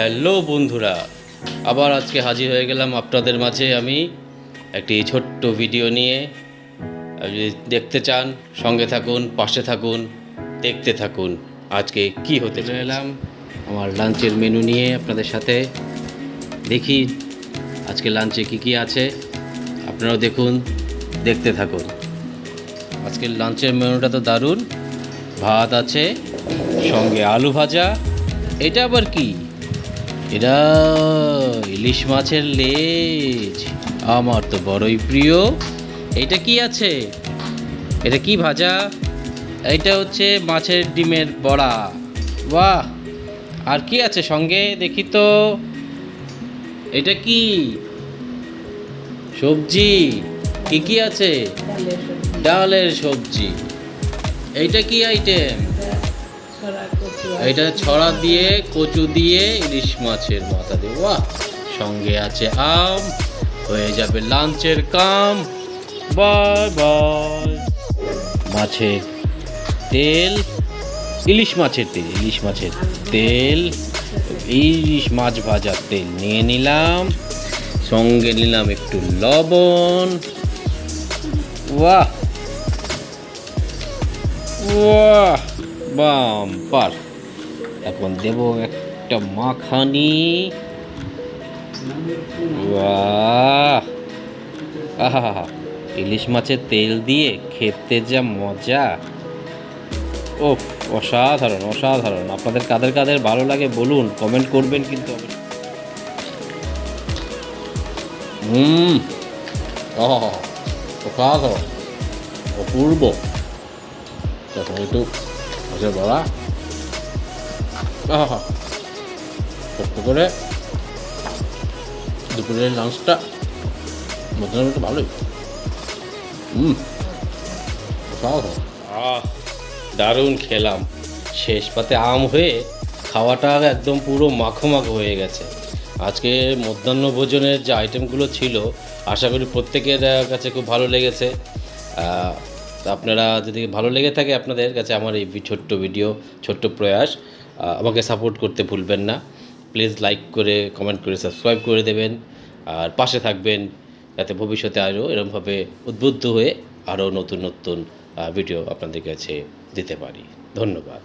Hello বন্ধুরা, আবার আজকে হাজির হয়ে গেলাম আপনাদের মাঝে আমি একটি ছোট্ট ভিডিও নিয়ে। যদি দেখতে চান সঙ্গে থাকুন, পাশে থাকুন, দেখতে থাকুন আজকে কি হতে চলে এলাম আমার লাঞ্চের মেনু নিয়ে আপনাদের সাথে। দেখি আজকে লাঞ্চে কি আছে, আপনারাও দেখুন, দেখতে থাকুন। আজকের লাঞ্চের মেনুটা তো দারুণ। ভাত আছে, সঙ্গে আলু ভাজা। এটা আবার কি? এটা ইলিশ মাছের লেজ, আমার তো বড়ই প্রিয়। এটা কি আছে? এটা কি ভাজা? এটা হচ্ছে মাছের ডিমের বড়া। বাহ! আর কি আছে সঙ্গে দেখি তো? এটা কি সবজি? কি আছে? ডালের সবজি। এইটা কি আইটেম? এটা ছড়া দিয়ে, কচু দিয়ে, ইলিশ মাছের মাথা দিয়ে। বাহ! সঙ্গে আছে আম। হয়ে যাবে লাঞ্চের কাম। Bye bye. মাছের তেল, ইলিশ মাছের তেল, ইলিশ মাছ ভাজার তেল নিয়ে নিলাম। সঙ্গে নিলাম একটু লবণ। বাহ বাহ, বাম্পার। এখন দেব একটা মাখানি। বাহ! আহা, ইলিশ মাছের তেল দিয়ে খেতে যা মজা! ওফ, অসাধারণ অসাধারণ। আপনাদের কাদের কাদের ভালো লাগে বলুন, কমেন্ট করবেন কিন্তু। আহা, অসাধারণ, অপূর্ব। তখন একটু মাছের বড়া। আহা, কষ্ট করে দুপুরের লাঞ্চটা মোটামুটি ভালোই। দারুণ খেলাম। শেষ পাতে আম হয়ে খাওয়াটা একদম পুরো মাখো মাখো হয়ে গেছে। আজকে মধ্যাহ্ন ভোজনের যে আইটেমগুলো ছিল, আশা করি প্রত্যেকের কাছে খুব ভালো লেগেছে। আপনারা যদি ভালো লেগে থাকে আপনাদের কাছে আমার এই ছোট্ট ভিডিও, ছোট্ট প্রয়াস, আমাকে সাপোর্ট করতে ভুলবেন না। প্লিজ লাইক করে, কমেন্ট করে, সাবস্ক্রাইব করে দেবেন। আর পাশে থাকবেন যাতে ভবিষ্যতে আরও এরকমভাবে উদ্বুদ্ধ হয়ে আরও নতুন নতুন ভিডিও আপনাদের কাছে দিতে পারি। ধন্যবাদ।